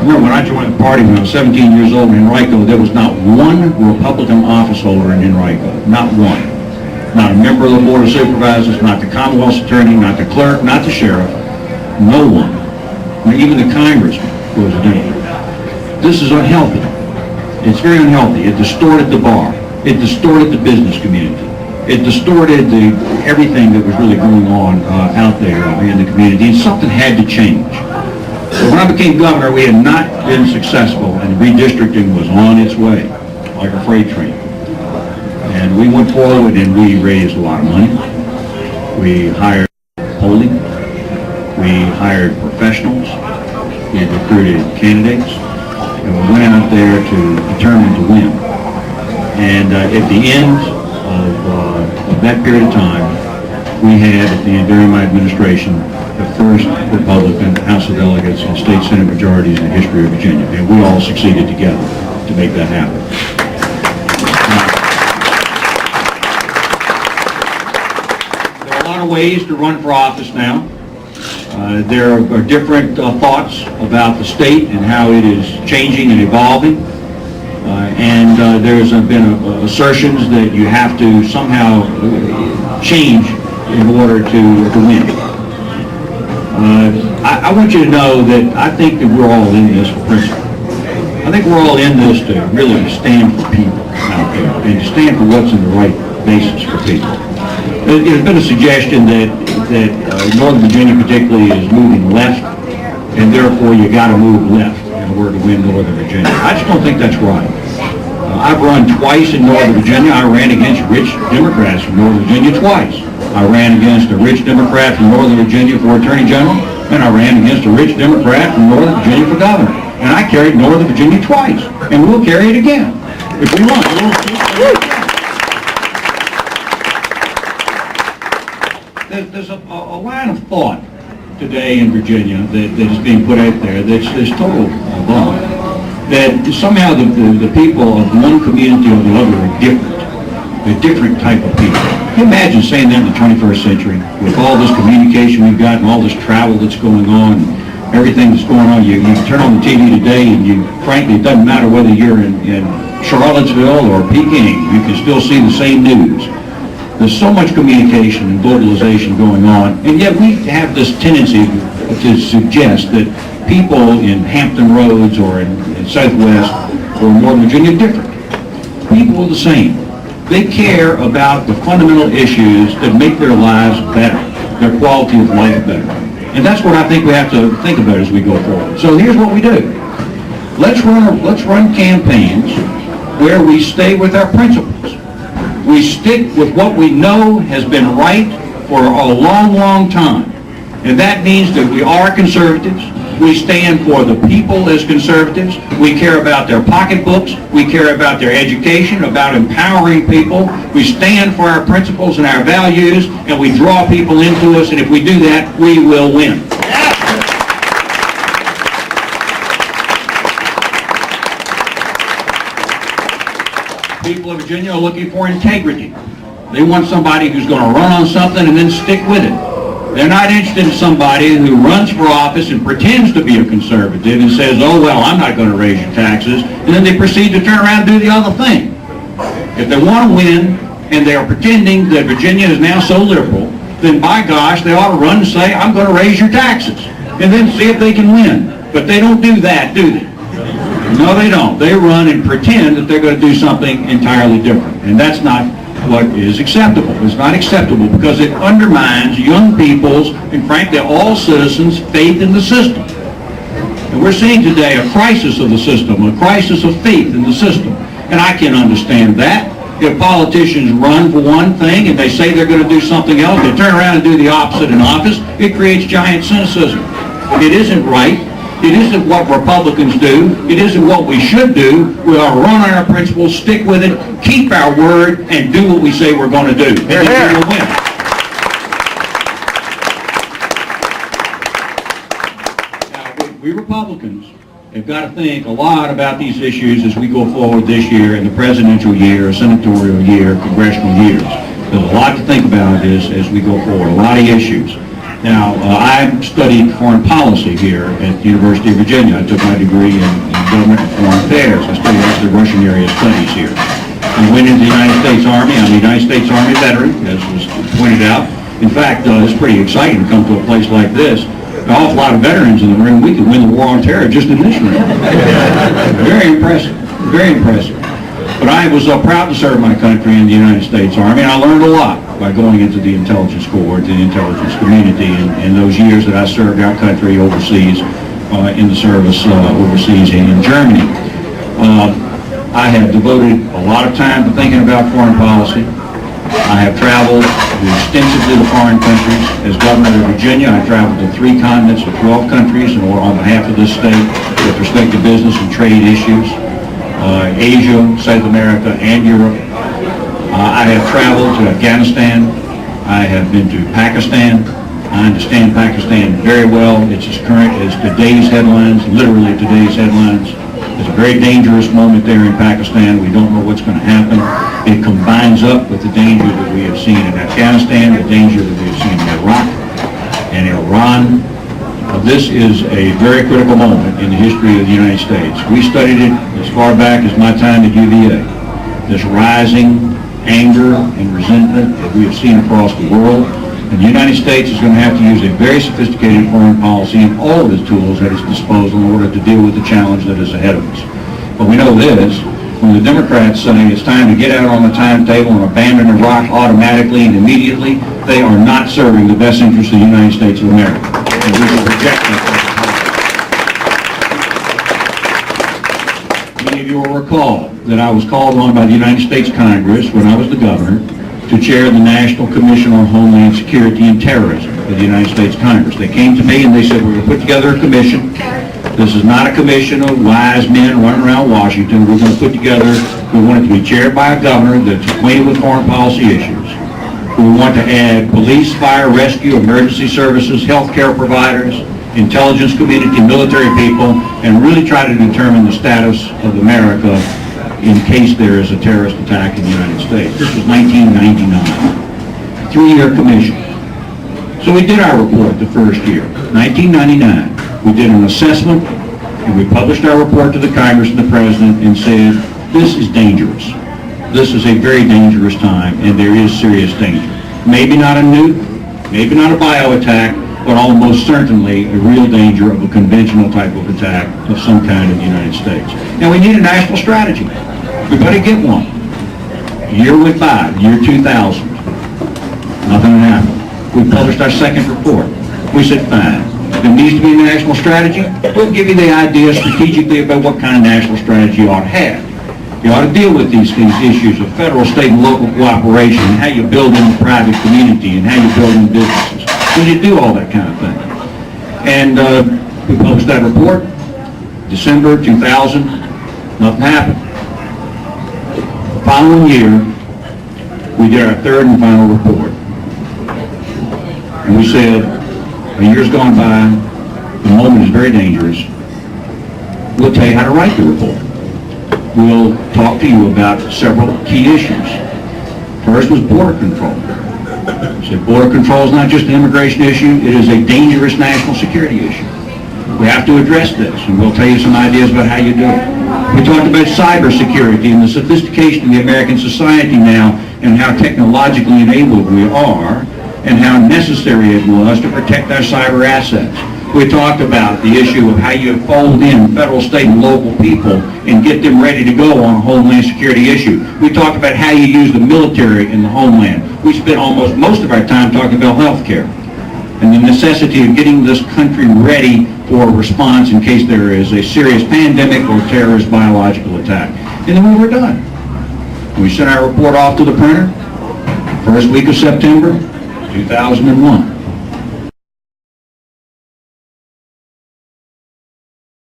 remember when I joined the party when I was 17 years old in Henrico, there was not one Republican office holder in Henrico, not one. Not a member of the Board of Supervisors, not the Commonwealth's attorney, not the clerk, not the sheriff, no one. Not even the congressman was a Democrat. This is unhealthy. It's very unhealthy. It distorted the bar. It distorted the business community. It distorted everything that was really going on out there in the community, and something had to change. So when I became governor, we had not been successful, and redistricting was on its way, like a freight train. And we went forward and we raised a lot of money. We hired polling. We hired professionals. We recruited candidates. And we went out there to determine to win. And at the end of that period of time, we had, at the end during my administration, the first Republican House of Delegates and state Senate majorities in the history of Virginia. And we all succeeded together to make that happen. There are a lot of ways to run for office now. There are different thoughts about the state and how it is changing and evolving. And there's been assertions that you have to somehow change in order to win. I want you to know that I think that we're all in this for principle. I think we're all in this to really stand for people out there and to stand for what's in the right basis for people. There's been a suggestion that Northern Virginia particularly is moving left, and therefore you got to move left in order to win Northern Virginia. I just don't think that's right. I've run twice in Northern Virginia. I ran against rich Democrats from Northern Virginia twice. I ran against a rich Democrat from Northern Virginia for Attorney General, and I ran against a rich Democrat from Northern Virginia for Governor. And I carried Northern Virginia twice, and we'll carry it again if we want. There's a line of thought today in Virginia that is being put out there that's total wrong. That somehow the people of one community or the other are different. They're different type of people. Can you imagine saying that in the 21st century with all this communication we've got and all this travel that's going on, everything that's going on? You turn on the TV today and frankly, it doesn't matter whether you're in Charlottesville or Peking, you can still see the same news. There's so much communication and globalization going on, and yet we have this tendency to suggest that people in Hampton Roads or in Southwest or Northern Virginia are different. People are the same. They care about the fundamental issues that make their lives better, their quality of life better. And that's what I think we have to think about as we go forward. So here's what we do. Let's run campaigns where we stay with our principles. We stick with what we know has been right for a long, long time. And that means that we are conservatives. We stand for the people as conservatives. We care about their pocketbooks. We care about their education, about empowering people. We stand for our principles and our values, and we draw people into us, and if we do that, we will win. People of Virginia are looking for integrity. They want somebody who's going to run on something and then stick with it. They're not interested in somebody who runs for office and pretends to be a conservative and says, oh, well, I'm not going to raise your taxes, and then they proceed to turn around and do the other thing. If they want to win and they are pretending that Virginia is now so liberal, then by gosh, they ought to run and say, I'm going to raise your taxes, and then see if they can win. But they don't do that, do they? No, they don't. They run and pretend that they're going to do something entirely different, and that's not what is acceptable. It's not acceptable because it undermines young people's, and frankly all citizens' faith in the system. And we're seeing today a crisis of the system, a crisis of faith in the system. And I can understand that. If politicians run for one thing and they say they're going to do something else, they turn around and do the opposite in office, it creates giant cynicism. It isn't right. It isn't what Republicans do. It isn't what we should do. We ought to run on our principles, stick with it, keep our word, and do what we say we're going to do. And then we will win. Now, we Republicans have got to think a lot about these issues as we go forward this year in the presidential year, senatorial year, congressional years. There's a lot to think about as we go forward, a lot of issues. Now, I studied foreign policy here at the University of Virginia. I took my degree in government and foreign affairs. I studied actually Russian area studies here. I went into the United States Army. I'm a United States Army veteran, as was pointed out. In fact, it's pretty exciting to come to a place like this. An awful lot of veterans in the room. We could win the war on terror just in this room. Very impressive. Very impressive. But I was proud to serve my country in the United States Army, and I learned a lot by going into the intelligence corps, to the intelligence community, in those years that I served our country overseas, in the service overseas in Germany. I have devoted a lot of time to thinking about foreign policy. I have traveled extensively to foreign countries. As governor of Virginia, I traveled to 3 continents of 12 countries on behalf of this state with respect to business and trade issues. Asia, South America, and Europe. I have traveled to Afghanistan. I have been to Pakistan. I understand Pakistan very well. It's as current as today's headlines, literally today's headlines. It's a very dangerous moment there in Pakistan. We don't know what's going to happen. It combines up with the danger that we have seen in Afghanistan, the danger that we have seen in Iraq and Iran. This is a very critical moment in the history of the United States. We studied it as far back as my time at UVA. This rising anger and resentment that we have seen across the world. And the United States is going to have to use a very sophisticated foreign policy and all of its tools at its disposal in order to deal with the challenge that is ahead of us. But we know this, when the Democrats say it's time to get out on the timetable and abandon Iraq automatically and immediately, they are not serving the best interests of the United States of America. And we will reject that. Many of you will recall that I was called on by the United States Congress when I was the governor to chair the National Commission on Homeland Security and Terrorism for the United States Congress. They came to me and they said, we're going to put together a commission. This is not a commission of wise men running around Washington. We're going to put together, we want it to be chaired by a governor that's acquainted with foreign policy issues. We want to add police, fire, rescue, emergency services, healthcare providers, intelligence community, military people, and really try to determine the status of America in case there is a terrorist attack in the United States. This was 1999. 3-year commission. So we did our report the first year, 1999. We did an assessment, and we published our report to the Congress and the President and said, this is dangerous. This is a very dangerous time, and there is serious danger. Maybe not a nuke, maybe not a bio attack, but almost certainly a real danger of a conventional type of attack of some kind in the United States. Now we need a national strategy. We better get one. A year went by, year 2000. Nothing happened. We published our second report. We said, fine. There needs to be a national strategy. We'll give you the idea strategically about what kind of national strategy you ought to have. You ought to deal with these issues of federal, state, and local cooperation, and how you build in the private community, and how you build in businesses. So you do all that kind of thing. And we published that report, December 2000. Nothing happened. The following year, we did our third and final report. And we said, a year's gone by, the moment is very dangerous. We'll tell you how to write the report. We'll talk to you about several key issues. First was border control. We said border control is not just an immigration issue, it is a dangerous national security issue. We have to address this, and we'll tell you some ideas about how you do it. We talked about cybersecurity and the sophistication of the American society now, and how technologically enabled we are, and how necessary it was to protect our cyber assets. We talked about the issue of how you fold in federal, state, and local people and get them ready to go on a homeland security issue. We talked about how you use the military in the homeland. We spent almost most of our time talking about health care and the necessity of getting this country ready for a response in case there is a serious pandemic or terrorist biological attack. And then we were done. We sent our report off to the printer, first week of September 2001.